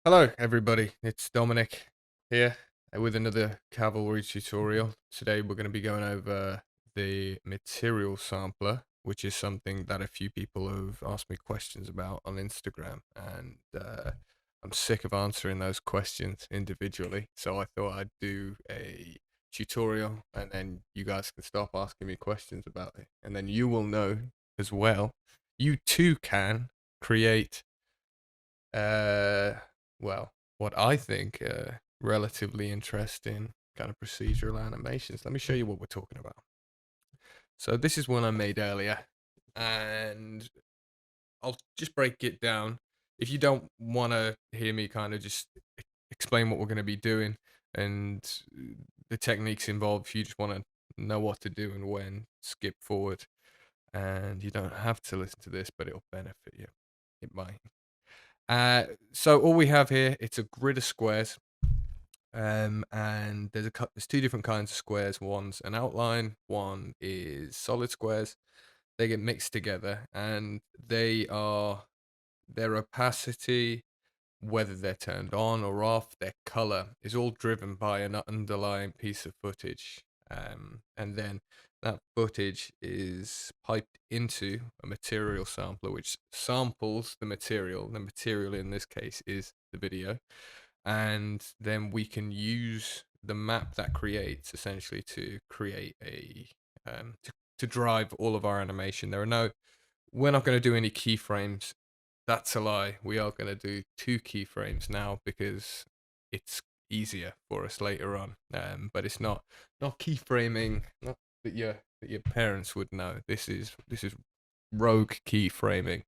Hello everybody, it's Dominic here with another Cavalry tutorial. Today we're going to be going over the material sampler, which is something that a few people have asked me questions about on Instagram, and I'm sick of answering those questions individually, so I thought I'd do a tutorial and then you guys can stop asking me questions about it, and then you will know as well. You too can create uh, well, what I think relatively interesting kind of procedural animations. Let me show you what we're talking about. So this is one I made earlier, and I'll just break it down. If you don't want to hear me kind of just explain what we're going to be doing and the techniques involved, if you just want to know what to do and when, skip forward. And you don't have to listen to this, but it'll benefit you. It might. So all we have here, it's a grid of squares, and there's two different kinds of squares. One's an outline, one is solid squares. They get mixed together, and their opacity, whether they're turned on or off, their color is all driven by an underlying piece of footage. And then that footage is piped into a material sampler, which samples the material. The material in this case is the video. And then we can use the map that creates essentially to create to drive all of our animation. We're not going to do any keyframes. That's a lie. We are going to do two keyframes now because it's easier for us later on. But it's not keyframing. Not that your parents would know. This is rogue keyframing.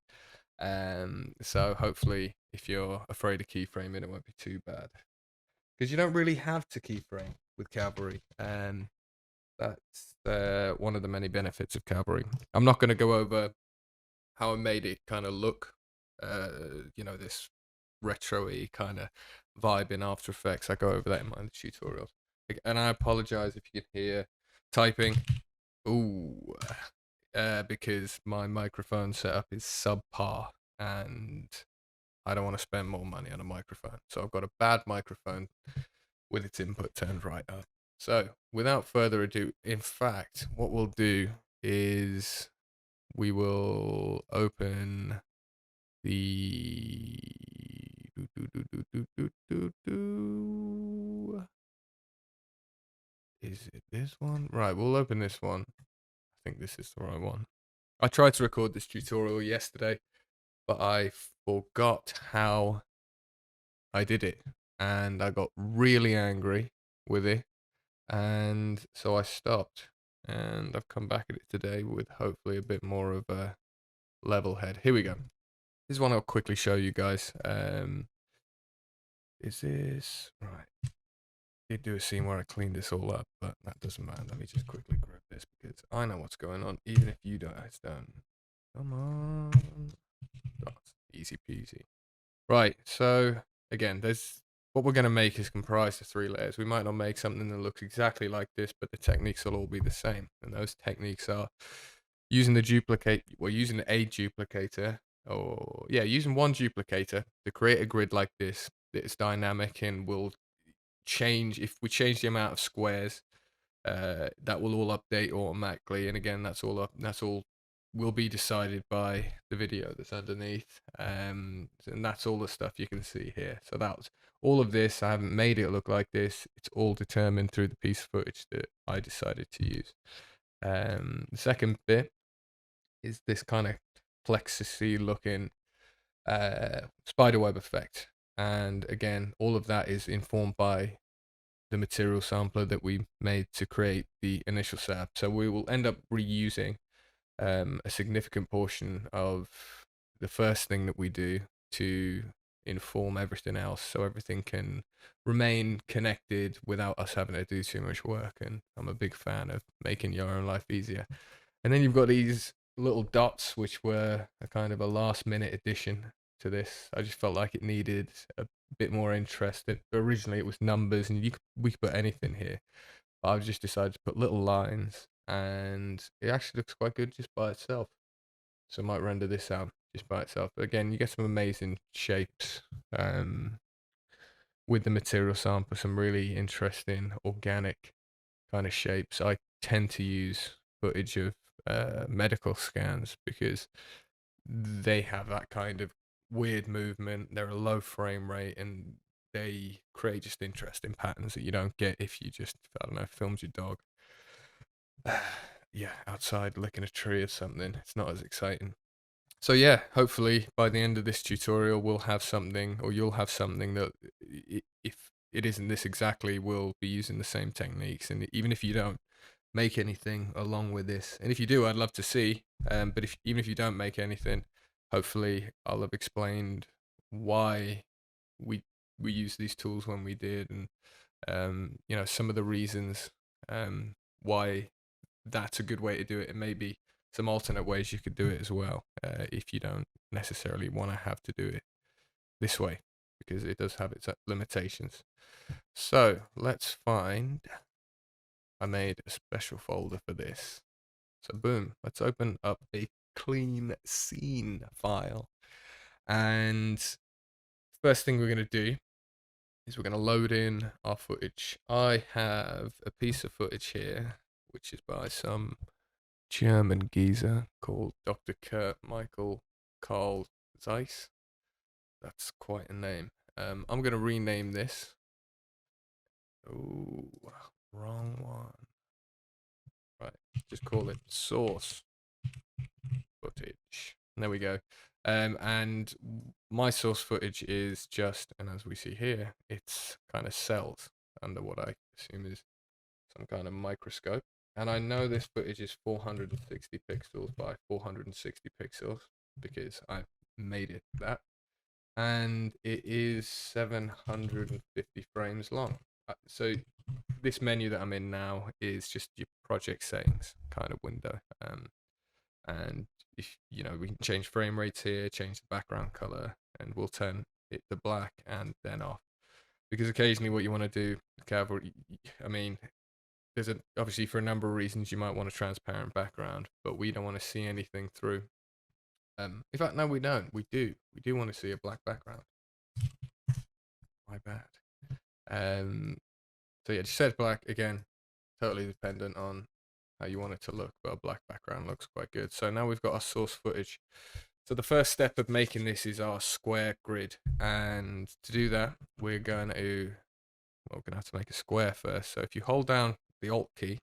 So hopefully, if you're afraid of keyframing, it won't be too bad because you don't really have to keyframe with Cavalry. That's one of the many benefits of Cavalry. I'm not going to go over how I made it kind of look, this retro-y kind of vibe in After Effects. I go over that in my tutorials. And I apologize if you can hear typing. Ooh, because my microphone setup is subpar and I don't want to spend more money on a microphone. So I've got a bad microphone with its input turned right up. So without further ado, in fact, what we'll do is we will open the is it this one? Right, we'll open this one. I think this is the right one. I tried to record this tutorial yesterday, but I forgot how I did it. And I got really angry with it. And so I stopped. And I've come back at it today with hopefully a bit more of a level head. Here we go. This is one I'll quickly show you guys. Is this right? Did do a scene where I cleaned this all up, but that doesn't matter. Let me just quickly grab this because I know what's going on, even if you guys don't. Come on. Oh, easy peasy. Right, so again, there's what we're going to make is comprised of three layers. We might not make something that looks exactly like this, but the techniques will all be the same. And those techniques are using using a duplicator, or yeah, using one duplicator to create a grid like this that's dynamic and will change if we change the amount of squares. That will all update automatically, and again, that's all will be decided by the video that's underneath. And that's all the stuff you can see here. So that's all of this. I haven't made it look like this. It's all determined through the piece of footage that I decided to use. The second bit is this kind of plexusy looking spiderweb effect. And again, all of that is informed by the material sampler that we made to create the initial setup. So we will end up reusing a significant portion of the first thing that we do to inform everything else, so everything can remain connected without us having to do too much work. And I'm a big fan of making your own life easier. And then you've got these little dots, which were a kind of a last minute addition to this. I just felt like it needed a bit more interest. Originally, it was numbers, and we could put anything here. But I've just decided to put little lines, and it actually looks quite good just by itself. So I might render this out just by itself. But again, you get some amazing shapes. with the material sample some really interesting organic kind of shapes. I tend to use footage of medical scans because they have that kind of weird movement. They're a low frame rate and they create just interesting patterns that you don't get if you just, I don't know, filmed your dog. Yeah, outside licking a tree or something. It's not as exciting. So yeah, hopefully by the end of this tutorial, we'll have something, or you'll have something that, if it isn't this exactly, we'll be using the same techniques. And even if you don't make anything along with this, and if you do, I'd love to see. But even if you don't make anything, hopefully I'll have explained why we we use these tools when we did, and some of the reasons why that's a good way to do it, and maybe some alternate ways you could do it as well, if you don't necessarily want to have to do it this way, because it does have its limitations. So let's find, I made a special folder for this. So boom, let's open up a clean scene file. And first thing we're going to do is we're going to load in our footage. I have a piece of footage here, which is by some German geezer called Dr. Kurt Michael Karl Zeiss. That's quite a name. I'm going to rename this. Oh, wrong one. Right, just call it source footage. There we go. And my source footage is just, and as we see here, it's kind of cells under what I assume is some kind of microscope. And I know this footage is 460 pixels by 460 pixels because I made it that. And it is 750 frames long. So this menu that I'm in now is just your project settings kind of window. And if we can change frame rates here, change the background color, and we'll turn it to black and then off. Because occasionally what you want to do, Cavaly, I mean, obviously for a number of reasons you might want a transparent background, but we don't want to see anything through. In fact, no, we don't. We do want to see a black background. My bad. So yeah, just set black again. Totally dependent on how you want it to look, but a black background looks quite good. So now we've got our source footage. So the first step of making this is our square grid, and to do that, we're going to have to make a square first. So if you hold down the Alt key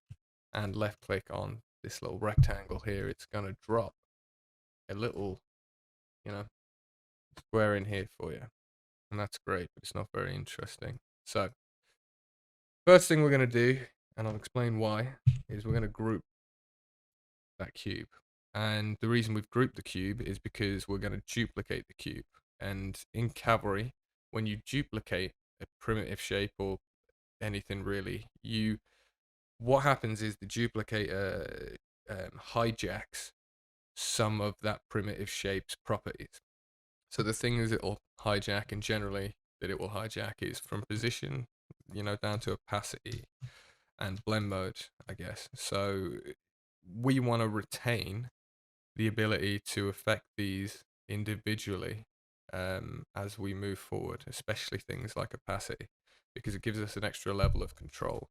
and left click on this little rectangle here, it's going to drop a little, square in here for you, and that's great, but it's not very interesting. So first thing we're going to do, and I'll explain why, is we're going to group that cube. And the reason we've grouped the cube is because we're going to duplicate the cube. And in Cavaly, when you duplicate a primitive shape or anything really, what happens is the duplicator hijacks some of that primitive shape's properties. So the things it will hijack, and generally that it will hijack, is from position, down to opacity and blend mode, I guess. So we want to retain the ability to affect these individually as we move forward, especially things like opacity, because it gives us an extra level of control.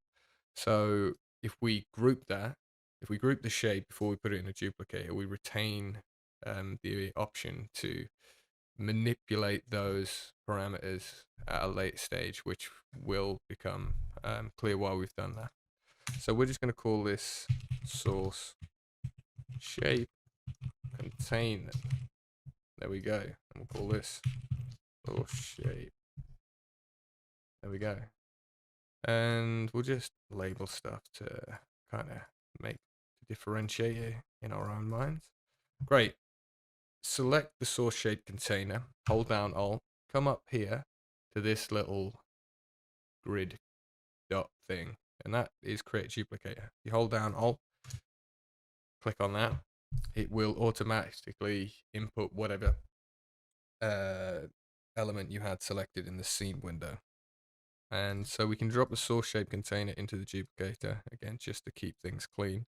So if we group the shape before we put it in a duplicator, we retain the option to manipulate those parameters at a later stage, which will become clear while we've done that. So we're just going to call this source shape container. There we go. And we'll call this source shape. There we go. And we'll just label stuff to kind of differentiate it in our own minds. Great. Select the source shape container, hold down Alt, come up here to this little grid dot thing, and that is create duplicator. You hold down Alt, click on that, it will automatically input whatever element you had selected in the scene window. And so we can drop the source shape container into the duplicator again, just to keep things clean.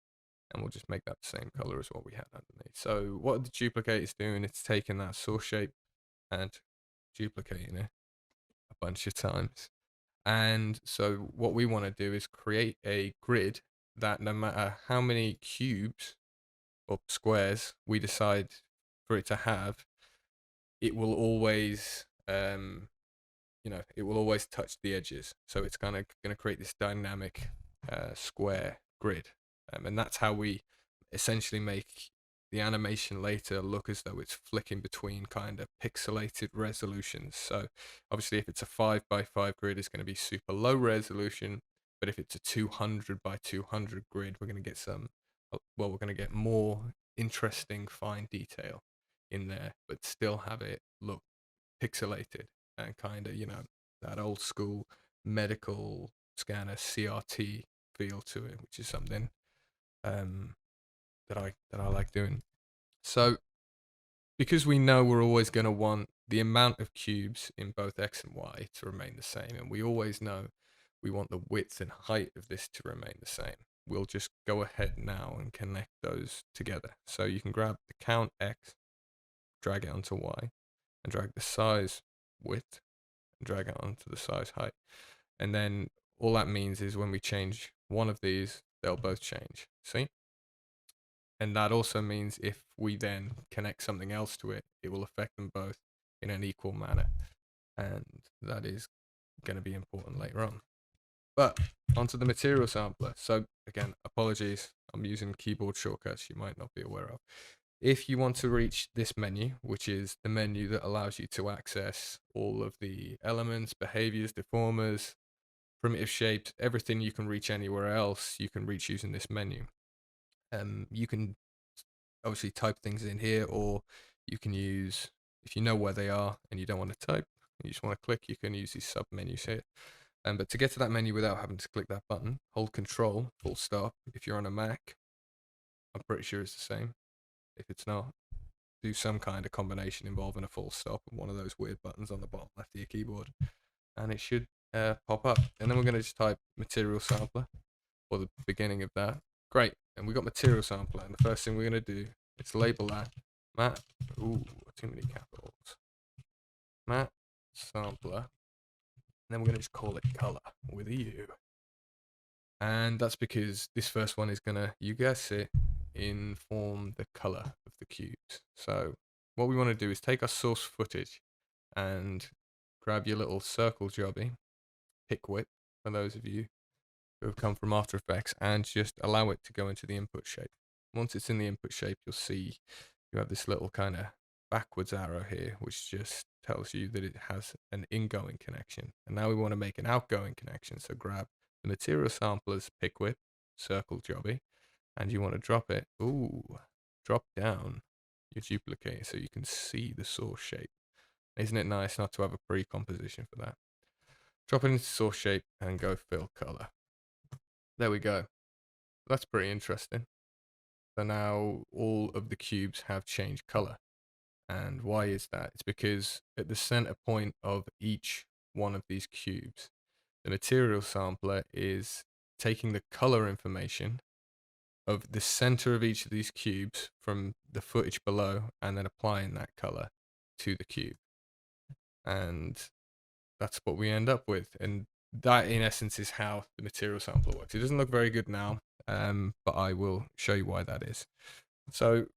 And we'll just make that the same color as what we had underneath. So what the duplicator is doing, it's taking that source shape and duplicating it a bunch of times. And so what we want to do is create a grid that no matter how many cubes or squares we decide for it to have, it will always it will always touch the edges. So it's kind of going to create this dynamic square grid. And that's how we essentially make the animation later look as though it's flicking between kind of pixelated resolutions. So obviously if it's a 5 by 5 grid, it's going to be super low resolution. But if it's a 200 by 200 grid, we're going to get we're going to get more interesting fine detail in there, but still have it look pixelated and kind of, that old school medical scanner CRT feel to it, which is something um, that I like doing. So because we know we're always going to want the amount of cubes in both X and Y to remain the same, and we always know we want the width and height of this to remain the same, we'll just go ahead now and connect those together. So you can grab the count X, drag it onto Y, and drag the size width and drag it onto the size height. And then all that means is when we change one of these, they'll both change. See? And that also means if we then connect something else to it, it will affect them both in an equal manner. And that is going to be important later on. But onto the material sampler. So again, apologies, I'm using keyboard shortcuts you might not be aware of. If you want to reach this menu, which is the menu that allows you to access all of the elements, behaviors, deformers, primitive shapes, everything you can reach anywhere else, you can reach using this menu. You can obviously type things in here, or you can use, if you know where they are and you don't want to type, you just want to click, you can use these sub menus here. But to get to that menu without having to click that button, hold Control, full stop. If you're on a Mac, I'm pretty sure it's the same. If it's not, do some kind of combination involving a full stop and one of those weird buttons on the bottom left of your keyboard, and it should pop up. And then we're going to just type material sampler, or the beginning of that. Great, and we got material sampler, and the first thing we're going to do is label that mat. Ooh, too many capitals. Mat sampler, and then we're going to just call it color with a U. And that's because this first one is going to, you guess it, inform the color of the cubes. So what we want to do is take our source footage and grab your little circle jobby, pick whip for those of you who have come from After Effects, and just allow it to go into the input shape. Once it's in the input shape, you'll see you have this little kind of backwards arrow here, which just tells you that it has an ingoing connection. And now we want to make an outgoing connection. So grab the material samplers, pick whip, circle jobby, and you want to drop it. Ooh, drop down your duplicator so you can see the source shape. Isn't it nice not to have a pre-composition for that? Drop it into source shape and go fill color. There we go. That's pretty interesting. So now all of the cubes have changed color. And why is that? It's because at the center point of each one of these cubes, the material sampler is taking the color information of the center of each of these cubes from the footage below and then applying that color to the cube. And that's what we end up with. And that in essence is how the material sampler works. It doesn't look very good now, but I will show you why that is. So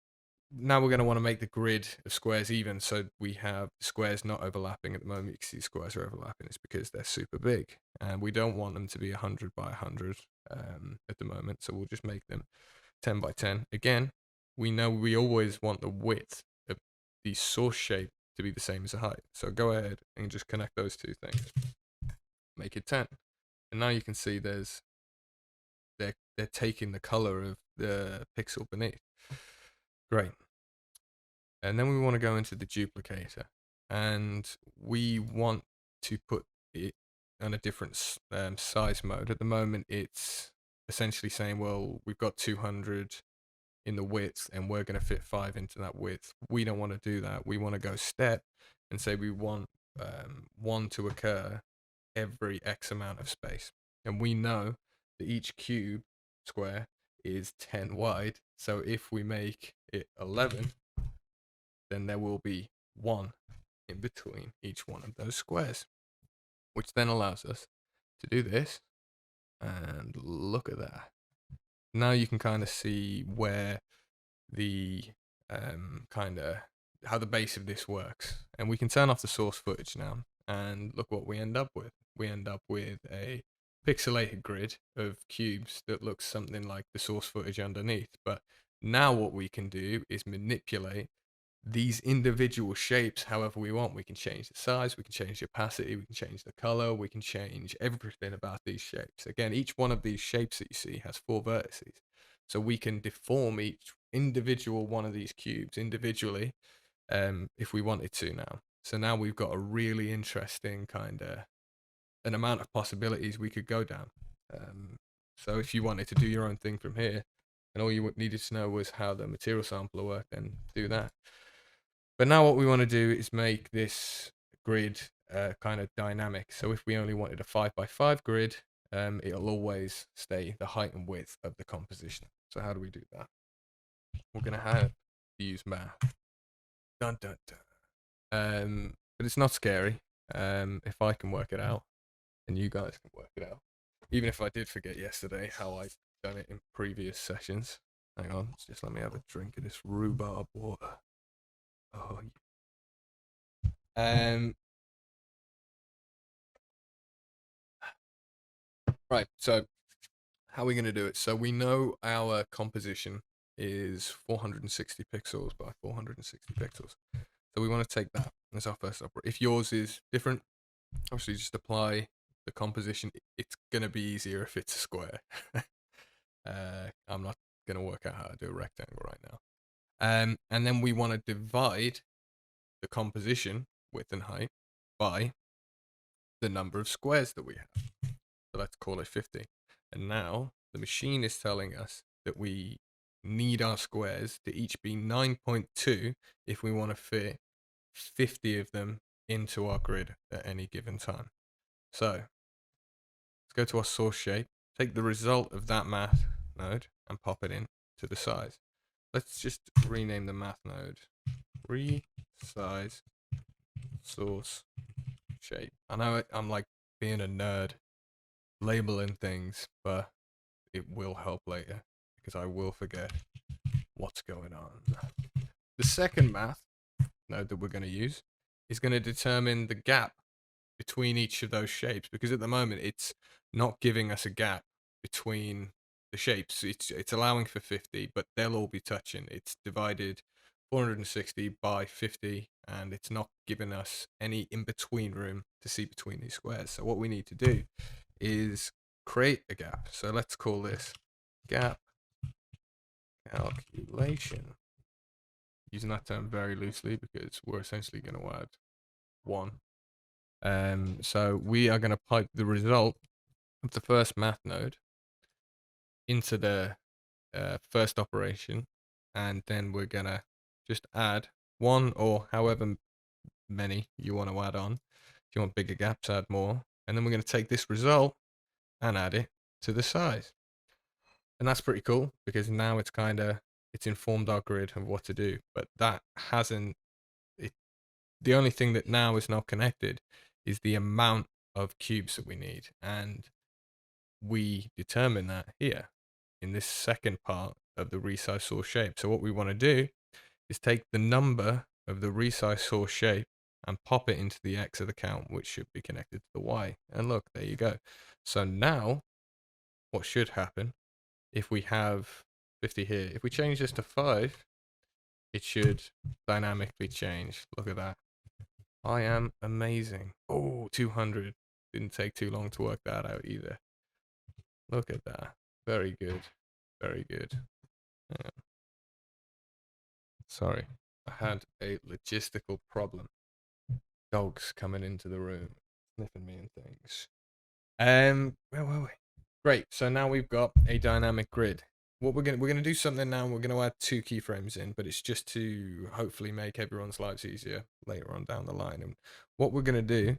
now we're going to want to make the grid of squares even, so we have squares not overlapping at the moment. You can see squares are overlapping. It's because they're super big, and we don't want them to be 100 by 100 at the moment, so we'll just make them 10 by 10. Again, we know we always want the width of the source shape to be the same as the height, so go ahead and just connect those two things, make it 10, and now you can see they're taking the color of the pixel beneath. Great. And then we want to go into the duplicator, and we want to put it on a different size mode. At the moment, it's essentially saying, well, we've got 200 in the width, and we're going to fit 5 into that width. We don't want to do that. We want to go step and say we want 1 to occur every X amount of space. And we know that each cube square is 10 wide. So if we make it 11, then there will be 1 in between each one of those squares, which then allows us to do this. And look at that. Now you can kind of see where the kind of how the base of this works. And we can turn off the source footage now. And look what we end up with. We end up with a pixelated grid of cubes that looks something like the source footage underneath. But now what we can do is manipulate these individual shapes however we want. We can change the size, we can change the opacity, we can change the color, we can change everything about these shapes. Again, each one of these shapes that you see has 4 vertices. So we can deform each individual one of these cubes individually if we wanted to now. So now we've got a really interesting kind of an amount of possibilities we could go down. So if you wanted to do your own thing from here, and all you needed to know was how the material sampler worked, then do that. But now what we want to do is make this grid kind of dynamic. So if we only wanted a 5x5 grid, it'll always stay the height and width of the composition. So how do we do that? We're going to have to use math. Dun, dun, dun. But it's not scary if I can work it out and you guys can work it out. Even if I did forget yesterday how I've done it in previous sessions. Hang on, just let me have a drink of this rhubarb water. Oh, right, so how are we going to do it? So we know our composition is 460 pixels by 460 pixels. So we want to take that as our first operator. If yours is different, obviously just apply the composition. It's going to be easier if it's a square. I'm not going to work out how to do a rectangle right now. And then we want to divide the composition, width and height, by the number of squares that we have. So let's call it 50. And now the machine is telling us that we need our squares to each be 9.2 if we want to fit 50 of them into our grid at any given time. So let's go to our source shape, take the result of that math node and pop it in to the size. Let's just rename the math node resize source shape. I know I'm like being a nerd labeling things, but it will help later because I will forget what's going on. The second math node that we're going to use is going to determine the gap between each of those shapes, because at the moment it's not giving us a gap between the shapes. It's allowing for 50, but they'll all be touching. It's divided 460 by 50, and it's not giving us any in-between room to see between these squares. So what we need to do is create a gap. So let's call this gap calculation. Using that term very loosely because we're essentially going to add 1. So we are going to pipe the result of the first math node into the first operation, and then we're going to just add 1 or however many you want to add on. If you want bigger gaps, add more. And then we're going to take this result and add it to the size. And that's pretty cool because now it's informed our grid of what to do. But that hasn't, the only thing that now is not connected is the amount of cubes that we need. And we determine that here in this second part of the resize source shape. So what we want to do is take the number of the resize source shape and pop it into the X of the count, which should be connected to the Y. And look, there you go. So now what should happen if we have 50 here, if we change this to 5, it should dynamically change. Look at that. I am amazing. Oh, 200. Didn't take too long to work that out either. Look at that. Very good. Very good. Sorry, I had a logistical problem. Dogs coming into the room, sniffing me and things. Where were we? Great. So now we've got a dynamic grid. What we're gonna do something now. We're gonna add 2 keyframes in, but it's just to hopefully make everyone's lives easier later on down the line. And what we're gonna do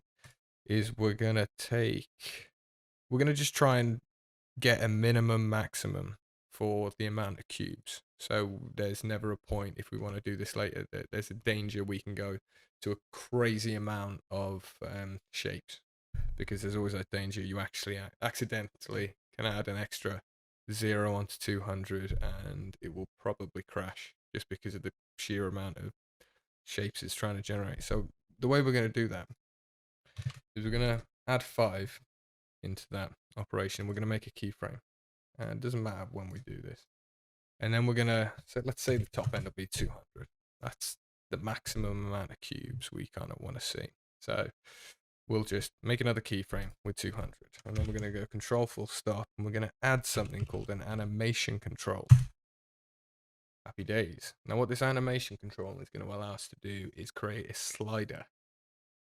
is we're gonna just try and get a minimum maximum for the amount of cubes. So there's never a point, if we want to do this later, that there's a danger we can go to a crazy amount of shapes. because there's always a danger you actually accidentally can add an extra 0 onto 200 and it will probably crash just because of the sheer amount of shapes it's trying to generate. So the way we're going to do that is we're going to add 5 into that operation. We're going to make a keyframe. And it doesn't matter when we do this. And then we're going to, so let's say the top end will be 200. That's the maximum amount of cubes we kind of want to see. So we'll just make another keyframe with 200. And then we're going to go control full stop. And we're going to add something called an animation control. Happy days. Now what this animation control is going to allow us to do is create a slider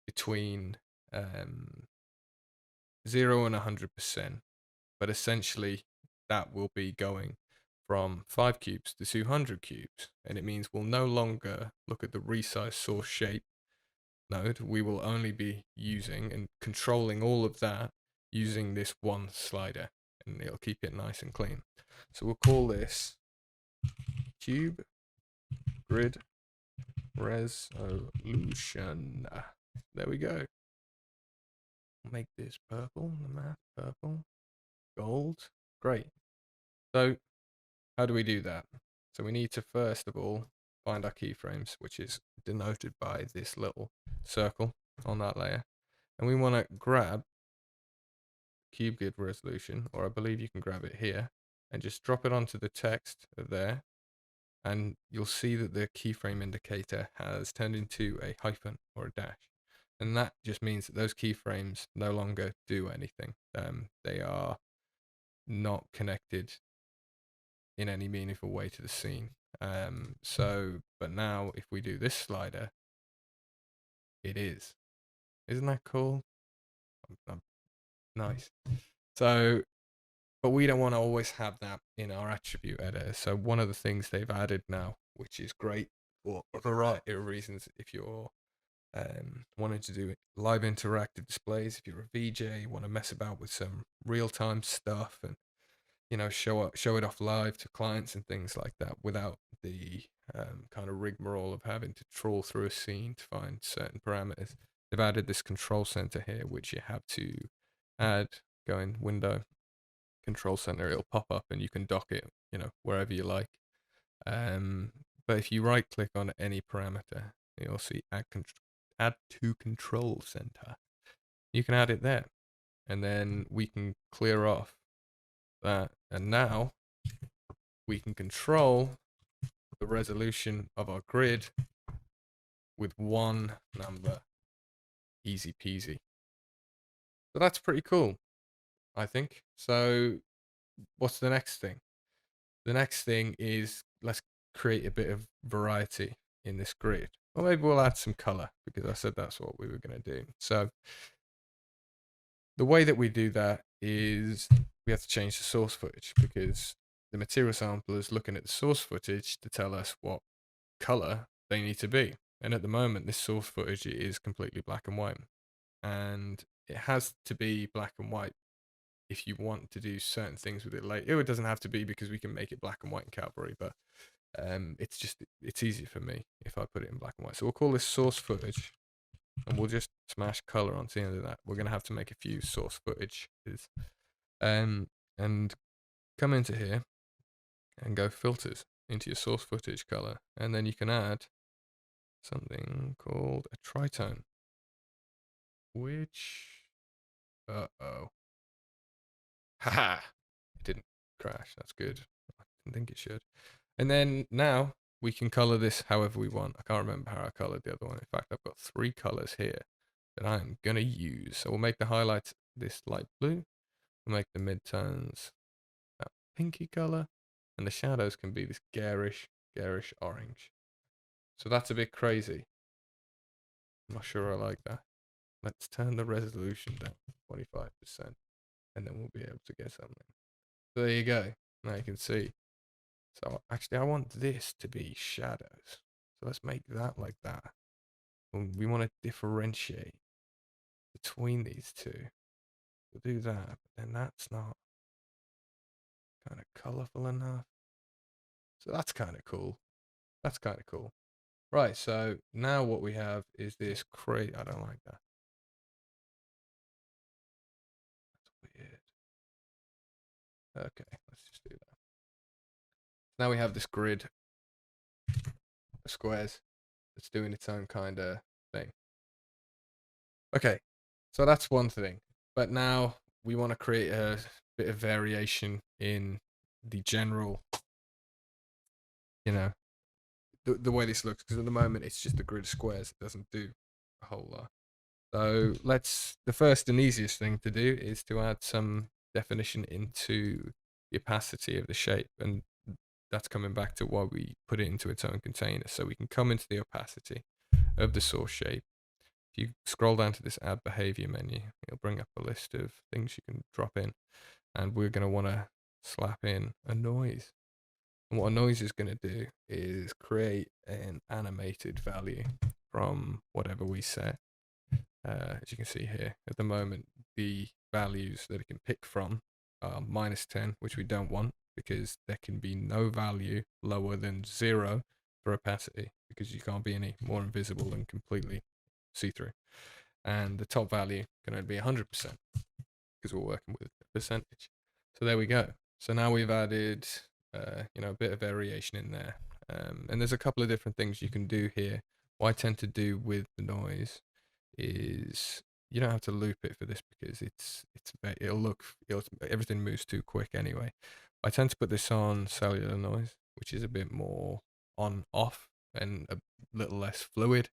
between 0 and 100%. But essentially that will be going from 5 cubes to 200 cubes. And it means we'll no longer look at the resize source shape node. We will only be using and controlling all of that using this one slider. And it'll keep it nice and clean. So we'll call this cube grid resolution. There we go. Make this purple, the math purple, gold. Great. So how do we do that? So we need to first of all find our keyframes, which is denoted by this little circle on that layer. And we want to grab cube grid resolution, or I believe you can grab it here, and just drop it onto the text there. And you'll see that the keyframe indicator has turned into a hyphen or a dash. And that just means that those keyframes no longer do anything. They are not connected in any meaningful way to the scene. But now if we do this slider, it is. Isn't that cool? Nice. So, but we don't want to always have that in our attribute editor. So one of the things they've added now, which is great for a variety of reasons, if you're wanting to do live interactive displays, if you're a VJ, want to mess about with some real-time stuff and show it off live to clients and things like that without the kind of rigmarole of having to trawl through a scene to find certain parameters. They've added this control center here, which you have to add. Go in window, control center, it'll pop up and you can dock it, wherever you like. But if you right click on any parameter, you'll see add to control center. You can add it there, and then we can clear off that, and now we can control the resolution of our grid with one number. Easy peasy. So that's pretty cool, I think. So what's the next thing? The next thing is let's create a bit of variety in this grid. Or maybe we'll add some color, because I said that's what we were going to do. So the way that we do that is we have to change the source footage, because the material sampler is looking at the source footage to tell us what color they need to be. And at the moment, this source footage is completely black and white. And it has to be black and white if you want to do certain things with it later. It doesn't have to be, because we can make it black and white in Cavaly, but it's easier for me if I put it in black and white. So we'll call this source footage, and we'll just smash color onto the end of that. We're going to have to make a few source footage, and come into here and go filters into your source footage color, and then you can add something called a tritone, which haha, it didn't crash. That's good. I didn't think it should. And then now we can color this however we want. I can't remember how I colored the other one. In fact, I've got 3 colors here that I'm gonna use. So we'll make the highlights this light blue. We'll make the midtones that pinky color, and the shadows can be this garish orange. So that's a bit crazy. I'm not sure I like that. Let's turn the resolution down to 25%, and then we'll be able to get something. So there you go. Now you can see. So actually I want this to be shadows. So let's make that like that. And we want to differentiate between these two. We'll do that, but then that's not kind of colorful enough. So that's kind of cool. That's kind of cool. Right, so now what we have is this I don't like that. Okay, let's just do that. Now we have this grid of squares that's doing its own kind of thing. Okay, so that's one thing. But now we want to create a bit of variation in the general, you know, the way this looks. Because at the moment it's just a grid of squares. It doesn't do a whole lot. So the first and easiest thing to do is to add some definition into the opacity of the shape. And that's coming back to why we put it into its own container. So we can come into the opacity of the source shape. If you scroll down to this add behavior menu, it'll bring up a list of things you can drop in. And we're going to want to slap in a noise. And what a noise is going to do is create an animated value from whatever we set. As you can see here, at the moment, the values that it can pick from are -10, which we don't want because there can be no value lower than 0 for opacity because you can't be any more invisible than completely see-through. And the top value can only be 100% because we're working with a percentage. So there we go. So now we've added, a bit of variation in there. And there's a couple of different things you can do here. What I tend to do with the noise is you don't have to loop it for this because everything moves too quick anyway. I tend to put this on cellular noise, which is a bit more on off and a little less fluid.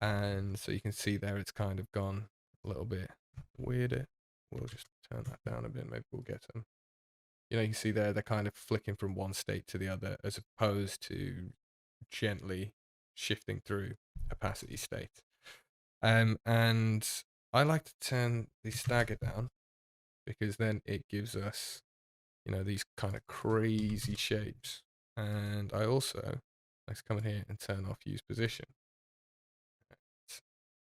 And so you can see there it's kind of gone a little bit weirder. We'll just turn that down a bit. Maybe we'll get some. You can see there they're kind of flicking from one state to the other as opposed to gently shifting through opacity states. And I like to turn the stagger down because then it gives us, these kind of crazy shapes. And I also like to come in here and turn off use position.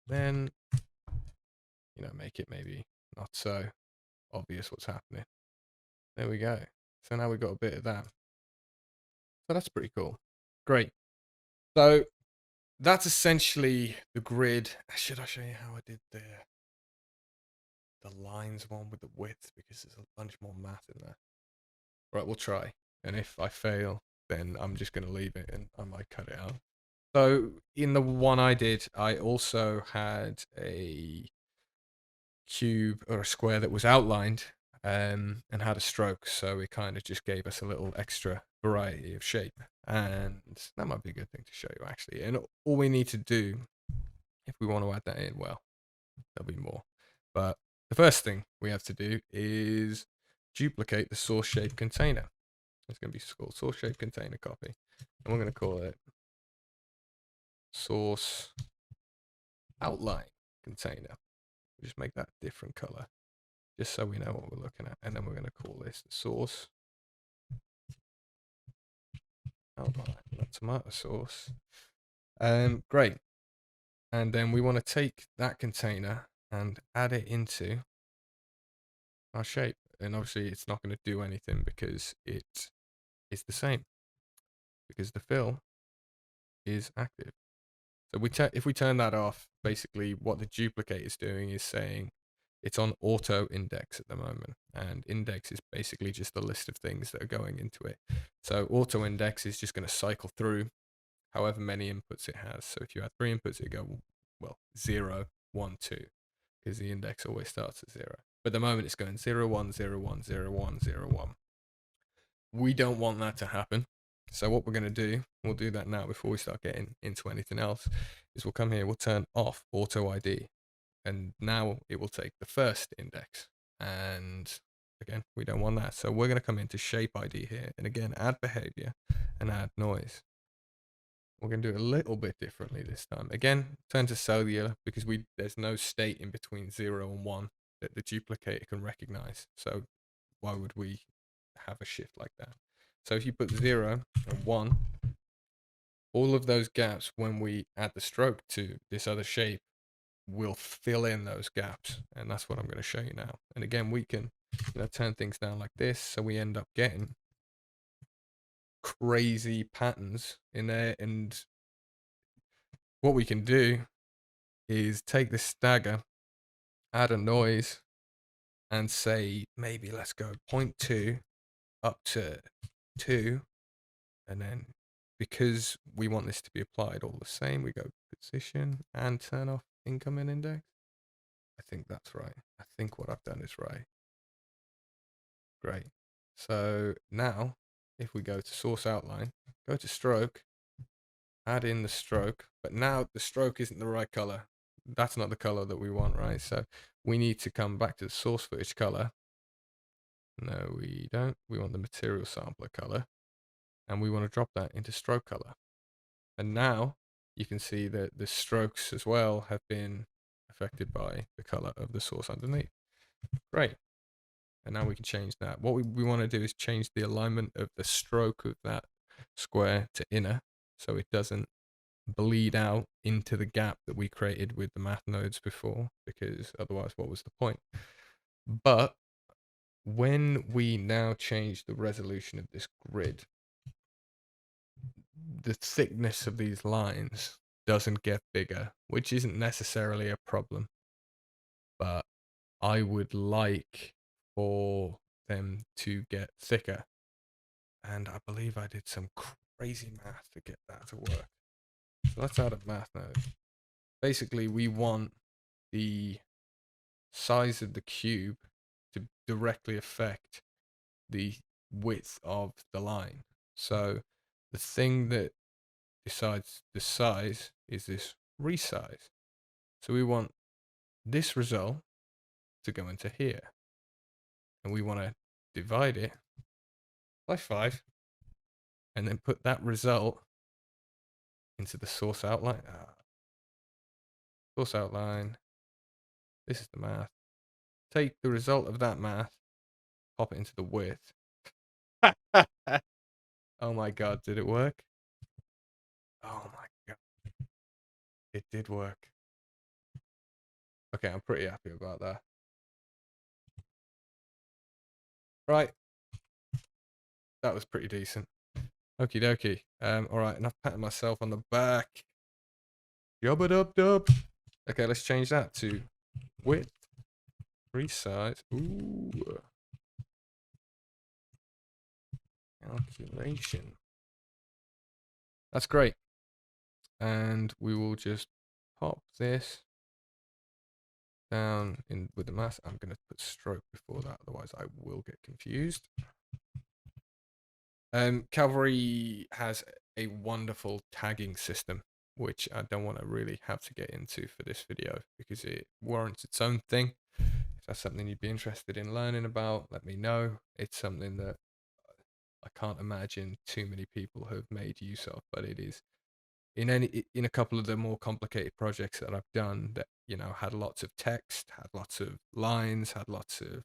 Then, make it maybe not so obvious what's happening. There we go. So now we've got a bit of that. So that's pretty cool. Great. So that's essentially the grid. Should I show you how I did the lines one with the width? Because there's a bunch more math in there. Right, we'll try. And if I fail, then I'm just going to leave it and I might cut it out. So in the one I did, I also had a cube or a square that was outlined and had a stroke. So it kind of just gave us a little extra variety of shape. And that might be a good thing to show you, actually. And all we need to do, if we want to add that in, well, there'll be more. But the first thing we have to do is duplicate the source shape container. It's going to be called source shape container copy. And we're going to call it source outline container. Just make that a different color, just so we know what we're looking at. And then we're going to call this the source outline, not tomato sauce. Great. And then we want to take that container and add it into our shape. And obviously it's not going to do anything because it is the same, because the fill is active. So if we turn that off, basically what the duplicate is doing is saying it's on auto index at the moment. And index is basically just a list of things that are going into it. So auto index is just going to cycle through however many inputs it has. So if you had 3 inputs, it go, 0, 1, 2, because the index always starts at 0. But at the moment it's going 0, 1, 0, 1, 0, 1, 0, 1. We don't want that to happen. So what we're going to do, we'll do that now before we start getting into anything else, is we'll come here, we'll turn off auto ID. And now it will take the first index. And again, we don't want that. So we're going to come into shape ID here. And again, add behavior and add noise. We're going to do it a little bit differently this time. Again, turn to cellular because there's no state in between 0 and 1 that the duplicator can recognize. So why would we have a shift like that? So if you put 0 and 1, all of those gaps, when we add the stroke to this other shape, will fill in those gaps. And that's what I'm going to show you now. And again, we can turn things down like this. So we end up getting crazy patterns in there. And what we can do is take the stagger, add a noise, and say, maybe let's go 0.2 up to 2, and then because we want this to be applied all the same, we go position and turn off incoming index. I think that's right. I think what I've done is right. Great. So now, if we go to source outline, go to stroke, add in the stroke, but now the stroke isn't the right color. That's not the color that we want, right? So we need to come back to the source footage color. No, we don't. We want the material sampler color, and we want to drop that into stroke color. And now you can see that the strokes as well have been affected by the color of the source underneath. Great. And now we can change that. What we want to do is change the alignment of the stroke of that square to inner, so it doesn't bleed out into the gap that we created with the math nodes before, because otherwise what was the point? But when we now change the resolution of this grid, the thickness of these lines doesn't get bigger, which isn't necessarily a problem, but I would like for them to get thicker. And I believe I did some crazy math to get that to work. So let's add a math node. Basically, we want the size of the cube to directly affect the width of the line. So the thing that decides the size is this resize. So we want this result to go into here. And we want to divide it by 5 and then put that result into the source outline. Source outline. This is the math. Take the result of that math, pop it into the width. Oh my god, did it work? Oh my god. It did work. Okay, I'm pretty happy about that. Right. That was pretty decent. Okie dokie. Alright, enough patting myself on the back. Yubba dub dub. Okay, let's change that to width, resize. Ooh. Calculation. That's great. And we will just pop this down in with the mass. I'm going to put stroke before that, otherwise I will get confused. Cavaly has a wonderful tagging system, which I don't want to really have to get into for this video because it warrants its own thing. If that's something you'd be interested in learning about, let me know. It's something that I can't imagine too many people have made use of, but it is in a couple of the more complicated projects that I've done that, you know, had lots of text, had lots of lines, had lots of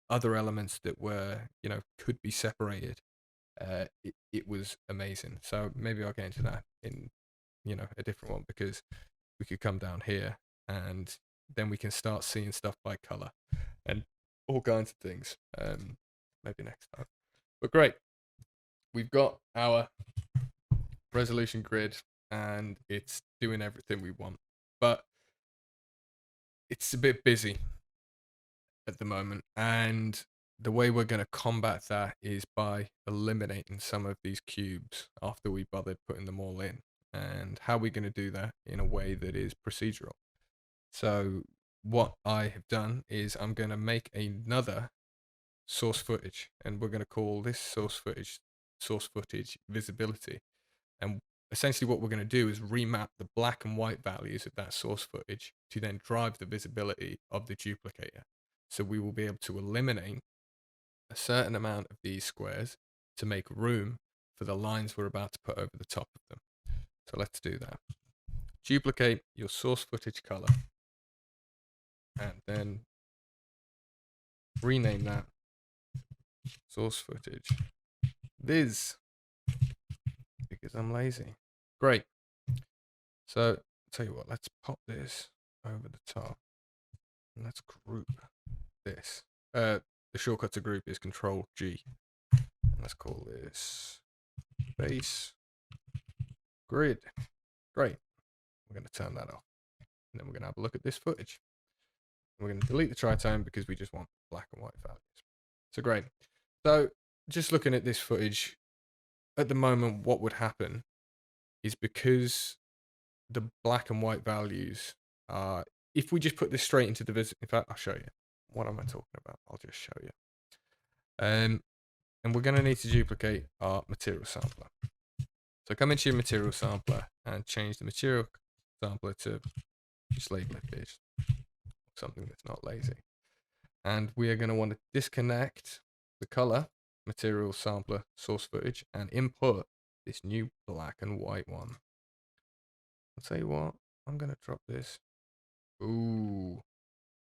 other elements that were, you know, could be separated. It was amazing. So maybe I'll get into that in, you know, a different one, because we could come down here and then we can start seeing stuff by color and all kinds of things. Maybe next time. But great. We've got our resolution grid and it's doing everything we want, but it's a bit busy at the moment, and the way we're going to combat that is by eliminating some of these cubes after we bothered putting them all in. And how are we going to do that in a way that is procedural? So what I have done is I'm going to make another source footage, and we're going to call this source footage visibility. And essentially what we're going to do is remap the black and white values of that source footage to then drive the visibility of the duplicator. So we will be able to eliminate a certain amount of these squares to make room for the lines we're about to put over the top of them. So let's do that. Duplicate your source footage color and then rename that source footage Viz, because I'm lazy. Great. So I'll tell you what, let's pop this over the top and let's group this. The shortcut to group is Control G. Let's call this base grid. Great. We're going to turn that off. And then we're going to have a look at this footage. We're going to delete the tritone because we just want black and white values. So great. So just looking at this footage at the moment, what would happen is because the black and white values are, if we just put this straight into the in fact, I'll show you. What am I talking about? I'll just show you. And we're going to need to duplicate our material sampler. So come into your material sampler and change the material sampler to just label it bitch, something that's not lazy. And we are going to want to disconnect the color material sampler source footage and input this new black and white one. I'll tell you what, I'm going to drop this. Ooh.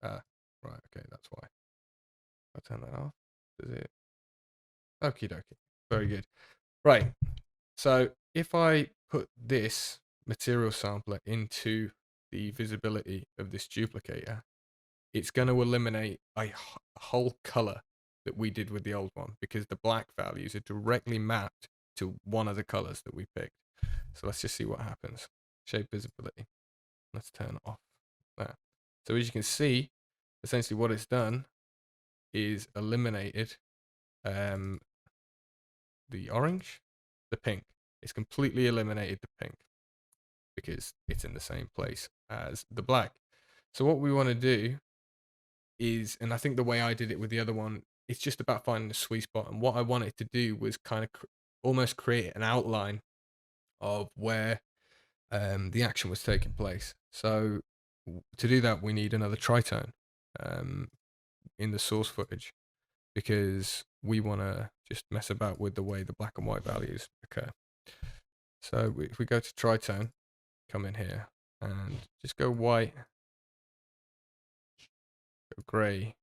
Right, okay, that's why. I'll turn that off. Does it? Okie dokie. Very good. Right. So if I put this material sampler into the visibility of this duplicator, it's going to eliminate a whole color that we did with the old one because the black values are directly mapped to one of the colors that we picked. So let's just see what happens. Shape visibility. Let's turn it off there. So as you can see, essentially what it's done is eliminated the orange, the pink. It's completely eliminated the pink because it's in the same place as the black. So what we want to do is, and I think the way I did it with the other one, it's just about finding the sweet spot. And what I wanted to do was kind of almost create an outline of where the action was taking place. So to do that, we need another tritone in the source footage because we want to just mess about with the way the black and white values occur. So if we go to tritone, come in here and just go white, go gray,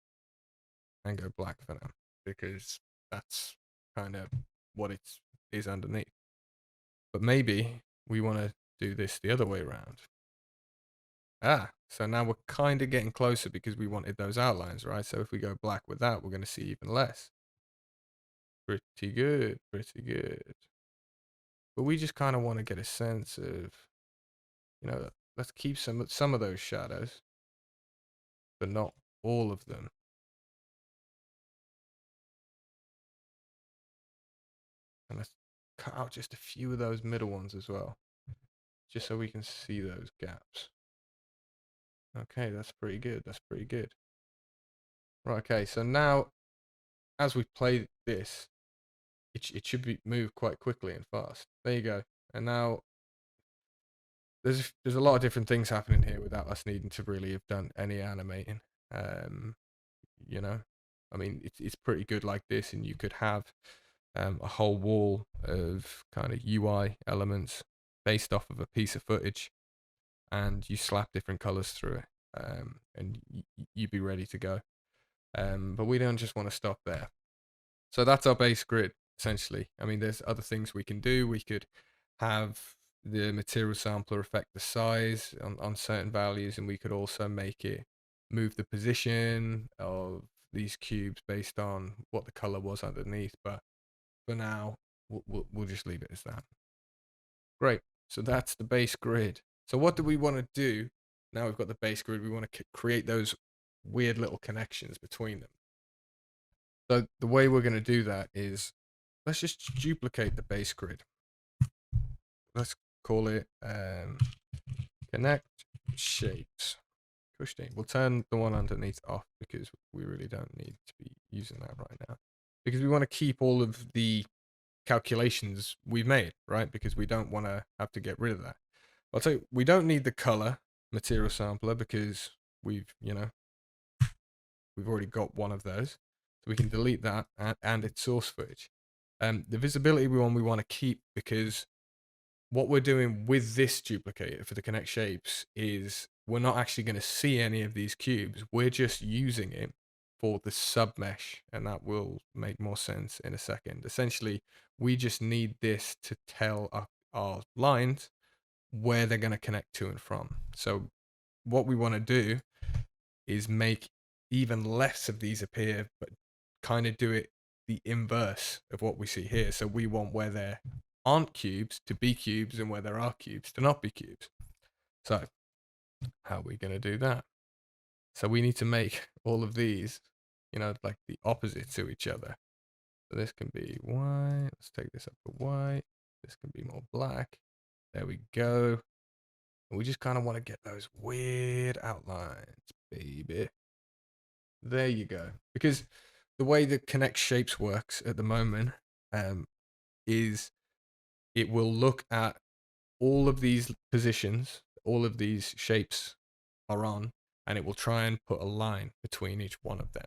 and go black for now because that's kind of what it is underneath. But maybe we want to do this the other way around. So now we're kind of getting closer because we wanted those outlines, right? So if we go black with that, we're going to see even less. Pretty good, pretty good. But we just kind of want to get a sense of, let's keep some of those shadows, but not all of them. And let's cut out just a few of those middle ones as well, just so we can see those gaps. Okay, that's pretty good. That's pretty good. Right, okay, so now as we play this, it should be move quite quickly and fast. There you go. And now there's a lot of different things happening here without us needing to really have done any animating. You know, I mean, it's pretty good like this, and you could have a whole wall of kind of UI elements based off of a piece of footage, and you slap different colors through it, and you'd be ready to go. But we don't just want to stop there. So that's our base grid, essentially. I mean, there's other things we can do. We could have the material sampler affect the size on certain values, and we could also make it move the position of these cubes based on what the color was underneath. But for now, we'll just leave it as that. Great. So that's the base grid. So what do we want to do? Now we've got the base grid, we want to create those weird little connections between them. So the way we're going to do that is, let's just duplicate the base grid. Let's call it connect shapes. We'll turn the one underneath off because we really don't need to be using that right now. Because we want to keep all of the calculations we've made, right? Because we don't want to have to get rid of that. I'll tell you, we don't need the color material sampler because we've already got one of those. So we can delete that and its source footage. The visibility we want to keep because what we're doing with this duplicator for the connect shapes is we're not actually going to see any of these cubes. We're just using it for the submesh, and that will make more sense in a second. Essentially, we just need this to tell our lines where they're going to connect to and from. So what we want to do is make even less of these appear, but kind of do it the inverse of what we see here. So we want where there aren't cubes to be cubes and where there are cubes to not be cubes. So how are we going to do that? So we need to make all of these, like the opposite to each other. So this can be white. Let's take this up to white. This can be more black. There we go. And we just kind of want to get those weird outlines, baby. There you go. Because the way the connect shapes works at the moment is it will look at all of these positions, all of these shapes are on, and it will try and put a line between each one of them.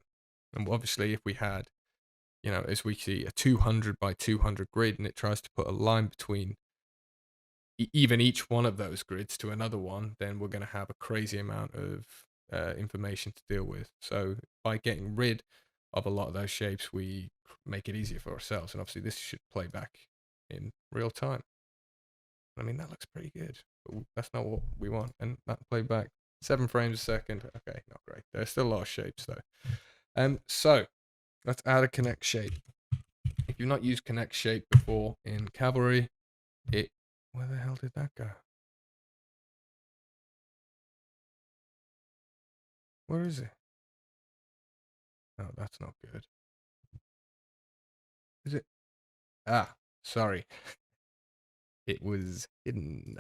And obviously, if we had, as we see a 200 by 200 grid and it tries to put a line between even each one of those grids to another one, then we're going to have a crazy amount of information to deal with. So by getting rid of a lot of those shapes, we make it easier for ourselves. And obviously, this should play back in real time. I mean, that looks pretty good, but that's not what we want. And that playback 7 frames a second. Okay, not great. There's still a lot of shapes though. So let's add a connect shape. If you've not used connect shape before in Cavaly, where the hell did that go? Where is it? No, that's not good. Is it? Ah, sorry. It was hidden.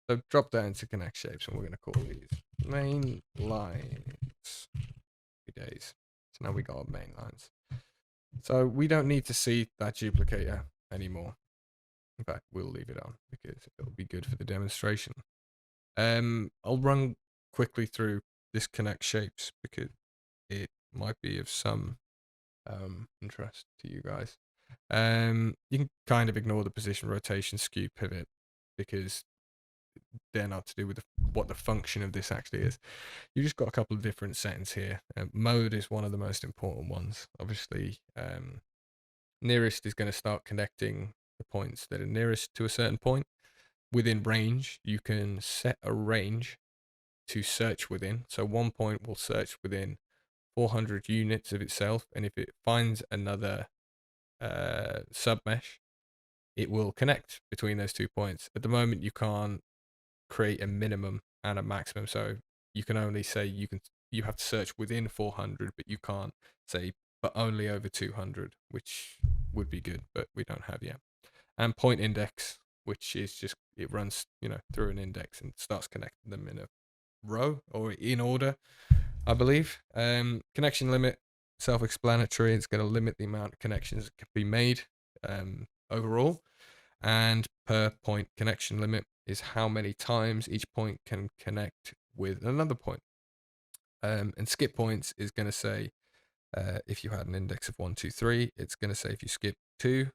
So drop down to connect shapes, and we're going to call these main lines. 2 days. So now we got our main lines. So we don't need to see that duplicator anymore. In fact, we'll leave it on because it'll be good for the demonstration. I'll run quickly through this connect shapes because it might be of some interest to you guys. You can kind of ignore the position, rotation, skew, pivot because they're not to do with what the function of this actually is. You just got a couple of different settings here. Mode is one of the most important ones. Obviously, nearest is going to start connecting the points that are nearest to a certain point. Within range, you can set a range to search within. So one point will search within 400 units of itself, and if it finds another submesh, it will connect between those 2 points. At the moment, you can't create a minimum and a maximum, so you can only say you have to search within 400, but you can't say but only over 200, which would be good, but we don't have yet. And point index, which is just it runs through an index and starts connecting them in a row or in order, I believe. Connection limit, self-explanatory. It's going to limit the amount of connections that can be made overall, and per point connection limit is how many times each point can connect with another point. And skip points is going to say if you had an index of 1, 2, 3, it's going to say if you skip 2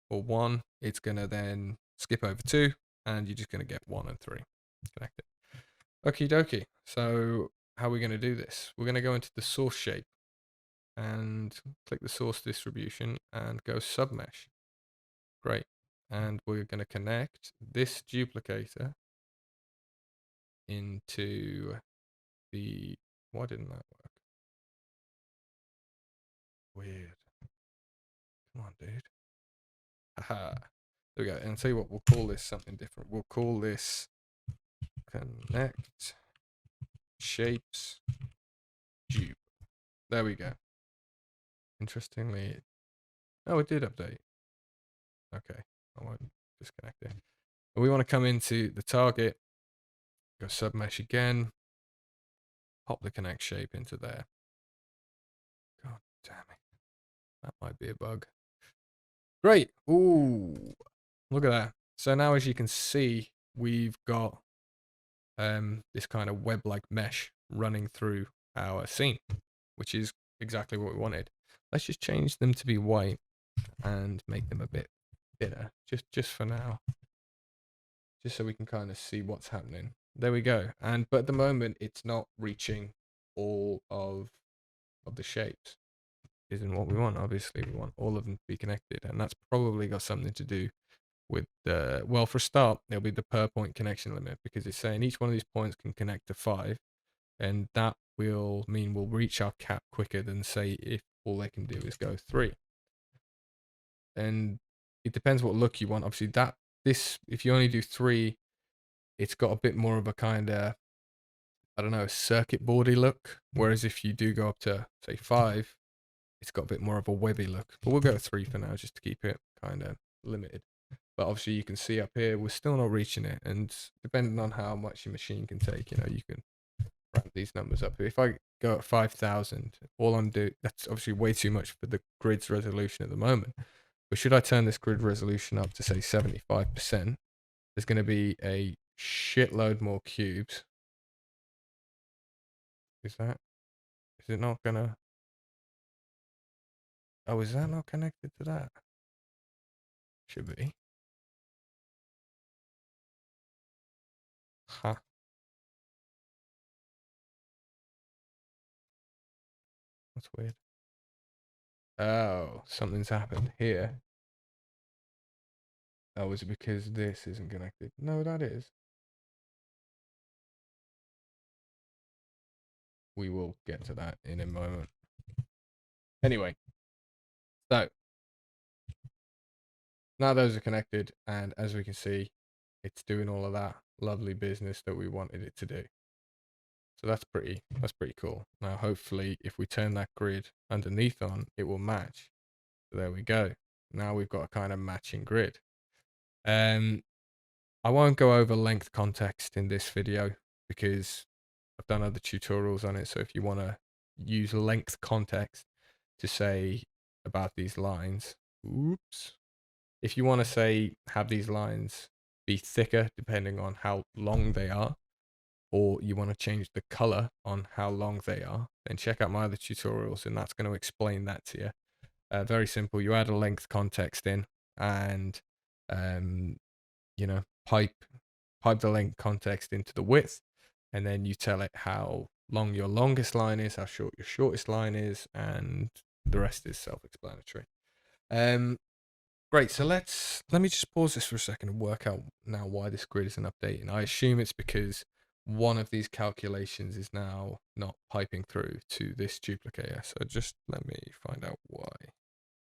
or 1, it's going to then skip over 2, and you're just going to get 1 and 3 connected. Okie dokie. So how are we going to do this? We're going to go into the source shape and click the source distribution and go submesh. Great. And we're going to connect this duplicator into the... Why didn't that work? Weird. Come on, dude. Haha. There we go. And tell you what, we'll call this something different. We'll call this connect shapes dupe. There we go. Interestingly, oh, it did update. Okay, I won't disconnect it. But we want to come into the target, go submesh again, pop the connect shape into there. God damn it. That might be a bug. Great. Ooh, look at that. So now, as you can see, we've got this kind of web-like mesh running through our scene, which is exactly what we wanted. Let's just change them to be white and make them a bit thinner, just for now, just so we can kind of see what's happening. There we go. But at the moment, it's not reaching all of the shapes. Isn't what we want. Obviously, we want all of them to be connected, and that's probably got something to do with well, for a start, it'll be the per point connection limit, because it's saying each one of these points can connect to 5, and that will mean we'll reach our cap quicker than, say, if all they can do is go 3. And it depends what look you want. Obviously, if you only do 3, it's got a bit more of a kind of, I don't know, circuit boardy look. Whereas if you do go up to, say, 5, it's got a bit more of a webby look. But we'll go with 3 for now, just to keep it kind of limited. But obviously you can see up here, we're still not reaching it. And depending on how much your machine can take, you know, you can ramp these numbers up. If I go at 5,000, all I'm doing, that's obviously way too much for the grid's resolution at the moment. But should I turn this grid resolution up to say 75%, there's going to be a shitload more cubes. Is it not gonna, oh, is that not connected to that? Should be. Huh. That's weird. Oh, something's happened here. Oh, is it because this isn't connected? No, that is. We will get to that in a moment. Anyway, so now those are connected, and as we can see, it's doing all of that lovely business that we wanted it to do. So that's pretty cool. Now, hopefully, if we turn that grid underneath on, it will match. So there we go. Now we've got a kind of matching grid. I won't go over length context in this video because I've done other tutorials on it. So if you want to use length context to say about these lines, oops. If you want to say have these lines be thicker depending on how long they are, or you want to change the color on how long they are, then check out my other tutorials and that's going to explain that to you. Very simple. You add a length context in and, you know, pipe the length context into the width, and then you tell it how long your longest line is, how short your shortest line is, and the rest is self-explanatory. Great, so let me just pause this for a second and work out now why this grid isn't updating. I assume it's because one of these calculations is now not piping through to this duplicator. So just let me find out why.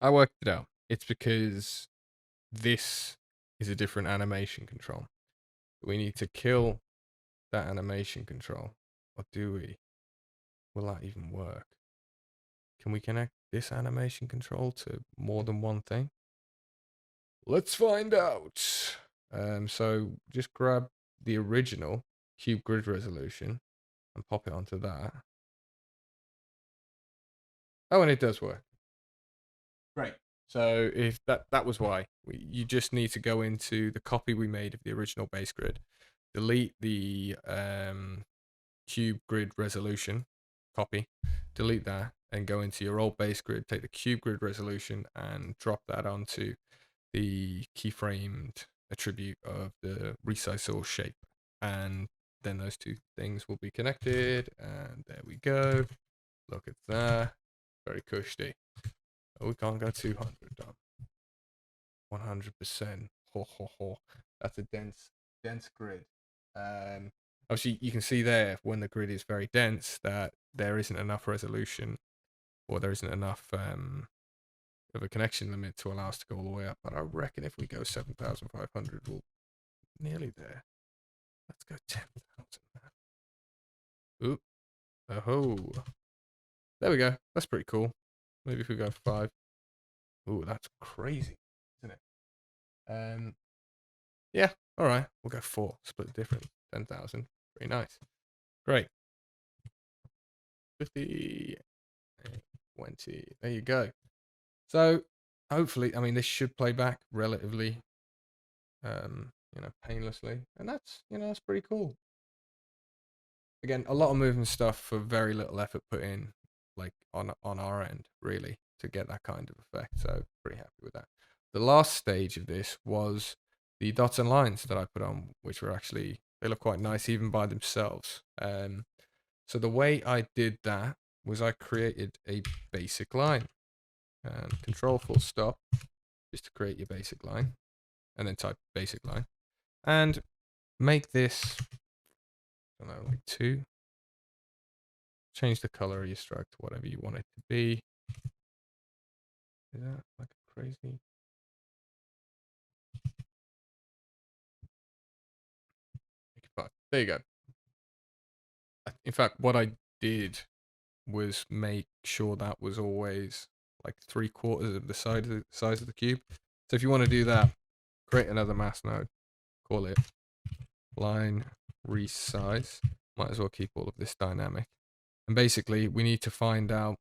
I worked it out. It's because this is a different animation control. We need to kill that animation control. Or do we? Will that even work? Can we connect this animation control to more than one thing? Let's find out. So just grab the original cube grid resolution and pop it onto that. Oh, and it does work. Great. So if that was why, you just need to go into the copy we made of the original base grid, delete the cube grid resolution copy, delete that, and go into your old base grid, take the cube grid resolution and drop that onto the keyframed attribute of the resize source shape, and then those two things will be connected, and there we go. Look at that, very cushy. Oh, we can't go 200. 100%. Ho ho ho. That's a dense grid. Obviously, you can see there when the grid is very dense that there isn't enough resolution, or there isn't enough of a connection limit to allow us to go all the way up. But I reckon if we go 7,500, we'll nearly there. Let's go 10,000. Oop. Oh. There we go. That's pretty cool. Maybe if we go 5. Ooh, that's crazy, isn't it? Yeah. All right. We'll go 4. Split the difference. 10,000. Very nice. Great. 50. 20. There you go. So hopefully, I mean, this should play back relatively, painlessly, and that's pretty cool. Again, a lot of moving stuff for very little effort put in, like on our end, really, to get that kind of effect. So pretty happy with that. The last stage of this was the dots and lines that I put on, which were actually, they look quite nice even by themselves. So the way I did that was I created a basic line and control full stop just to create your basic line, and then type basic line and make this, I don't know, like 2. Change the color of your stroke to whatever you want it to be. Is that like a crazy? There you go. In fact, what I did was make sure that was always like 3/4 of the size of the cube. So if you want to do that, create another mask node, call it line resize. Might as well keep all of this dynamic. And basically, we need to find out,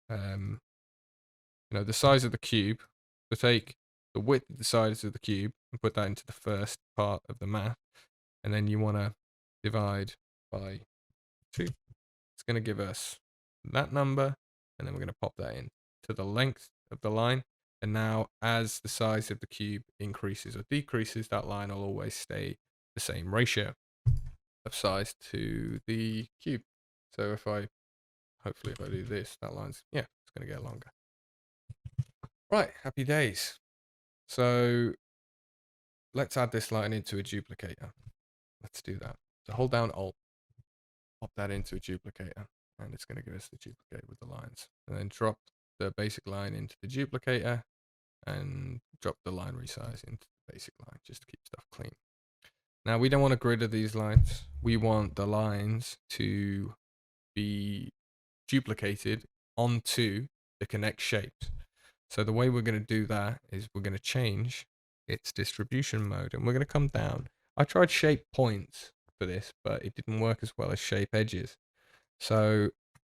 the size of the cube. So take the width of the size of the cube and put that into the first part of the math, and then you want to divide by 2. It's going to give us that number, and then we're going to pop that in to the length of the line. And now, as the size of the cube increases or decreases, that line will always stay the same ratio of size to the cube. So hopefully if I do this, that line's, yeah, it's going to get longer. Right, happy days. So let's add this line into a duplicator. Let's do that. So hold down Alt, pop that into a duplicator, and it's going to give us the duplicate with the lines. And then drop the basic line into the duplicator and drop the line resize into the basic line just to keep stuff clean. Now we don't want a grid of these lines. We want the lines to be duplicated onto the connect shapes. So the way we're going to do that is we're going to change its distribution mode, and we're going to come down. I tried shape points for this, but it didn't work as well as shape edges. So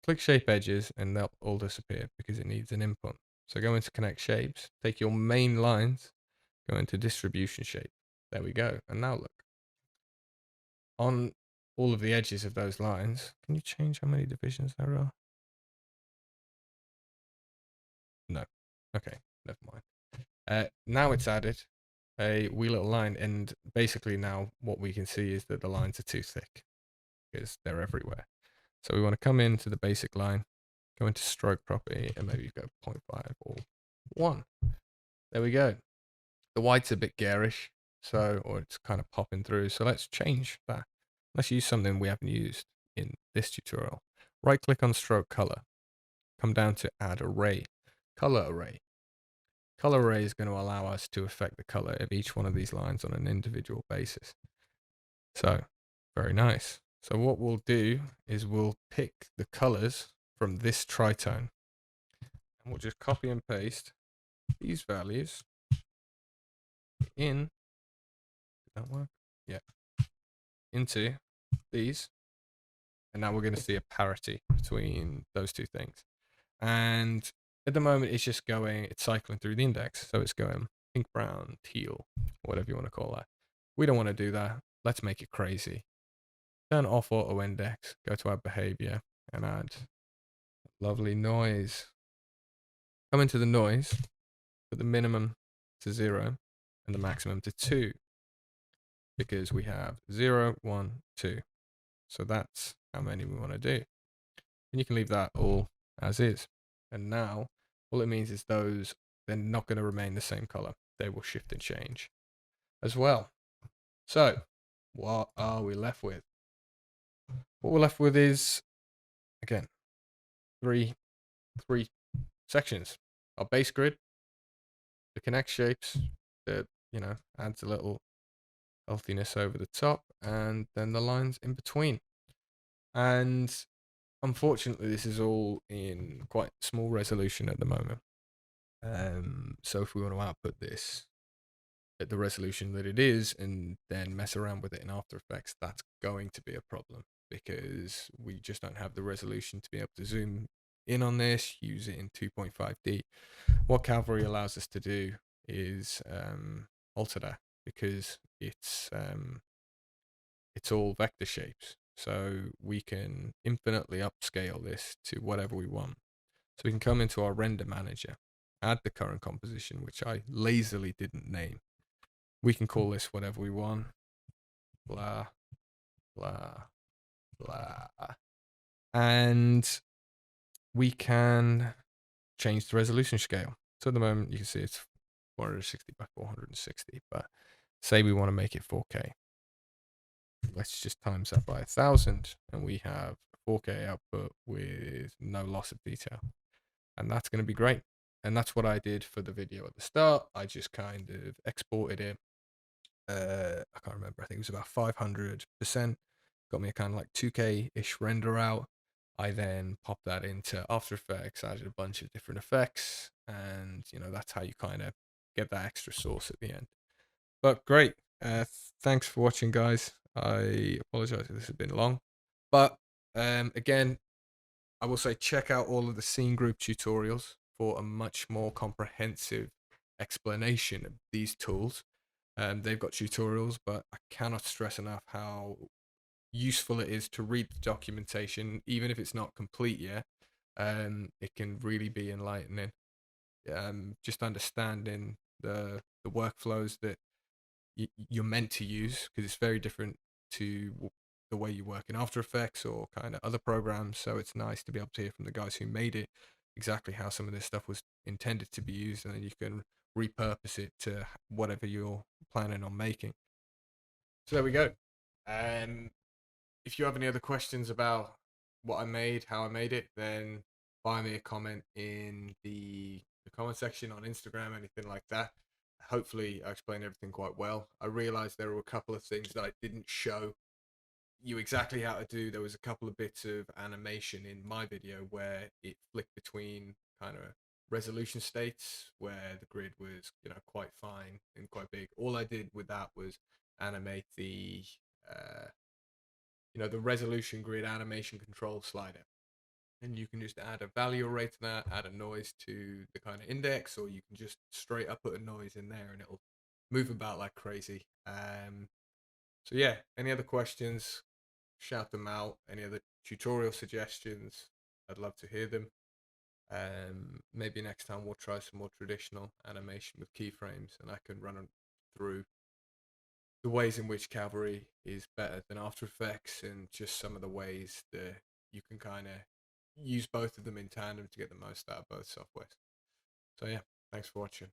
click shape edges and they'll all disappear because it needs an input. So go into connect shapes, take your main lines, go into distribution shape. There we go. And now look, on all of the edges of those lines, can you change how many divisions there are? No. Okay, never mind. Now it's added a wee little line, and basically now what we can see is that the lines are too thick because they're everywhere. So we want to come into the basic line, go into stroke property, and maybe go 0.5 or 1. There we go. The white's a bit garish, or it's kind of popping through. So let's change that. Let's use something we haven't used in this tutorial. Right click on stroke color, come down to add array, color array. Color array is going to allow us to affect the color of each one of these lines on an individual basis. So very nice. So what we'll do is we'll pick the colors from this tritone, and we'll just copy and paste these values in, did that work? Yeah, into these. And now we're going to see a parity between those two things. And at the moment, it's just it's cycling through the index. So it's going pink, brown, teal, whatever you want to call that. We don't want to do that. Let's make it crazy. Turn off auto index, go to add behavior, and add lovely noise. Come into the noise, put the minimum to 0 and the maximum to 2, because we have 0, 1, 2. So that's how many we want to do. And you can leave that all as is. And now all it means is they're not going to remain the same color. They will shift and change as well. So what are we left with? What we're left with is, again, three sections. Our base grid, the connect shapes that, adds a little healthiness over the top, and then the lines in between. And unfortunately, this is all in quite small resolution at the moment. So if we want to output this at the resolution that it is and then mess around with it in After Effects, that's going to be a problem because we just don't have the resolution to be able to zoom in on this, use it in 2.5D. What Cavaly allows us to do is alter that because it's all vector shapes. So we can infinitely upscale this to whatever we want. So we can come into our render manager, add the current composition, which I lazily didn't name. We can call this whatever we want. Blah, blah, blah. And we can change the resolution scale. So at the moment, you can see it's 460 by 460, but say we want to make it 4K. Let's just times that by 1,000, and we have 4K output with no loss of detail. And that's going to be great. And that's what I did for the video at the start. I just kind of exported it. I can't remember. I think it was about 500%. Got me a kind of like 2K-ish render out. I then popped that into After Effects, added a bunch of different effects, and that's how you kind of get that extra sauce at the end. But great. Thanks for watching, guys. I apologize if this has been long, but again, I will say check out all of the scene group tutorials for a much more comprehensive explanation of these tools. They've got tutorials, but I cannot stress enough how useful it is to read the documentation, even if it's not complete yet. It can really be enlightening. Just understanding the workflows that you're meant to use, because it's very different to the way you work in After Effects or kind of other programs. So it's nice to be able to hear from the guys who made it exactly how some of this stuff was intended to be used, and then you can repurpose it to whatever you're planning on making. So there we go. Um, if you have any other questions about what I made, how I made it, then buy me a comment in the comment section on Instagram, anything like that. Hopefully, I explained everything quite well. I realized there were a couple of things that I didn't show you exactly how to do. There was a couple of bits of animation in my video where it flicked between kind of resolution states where the grid was, quite fine and quite big. All I did with that was animate uh, the resolution grid animation control slider. And you can just add a value array to that, add a noise to the kind of index, or you can just straight up put a noise in there and it'll move about like crazy. So yeah, any other questions, shout them out. Any other tutorial suggestions, I'd love to hear them. Maybe next time we'll try some more traditional animation with keyframes, and I can run through the ways in which Cavaly is better than After Effects, and just some of the ways that you can kind of use both of them in tandem to get the most out of both softwares. So yeah, thanks for watching.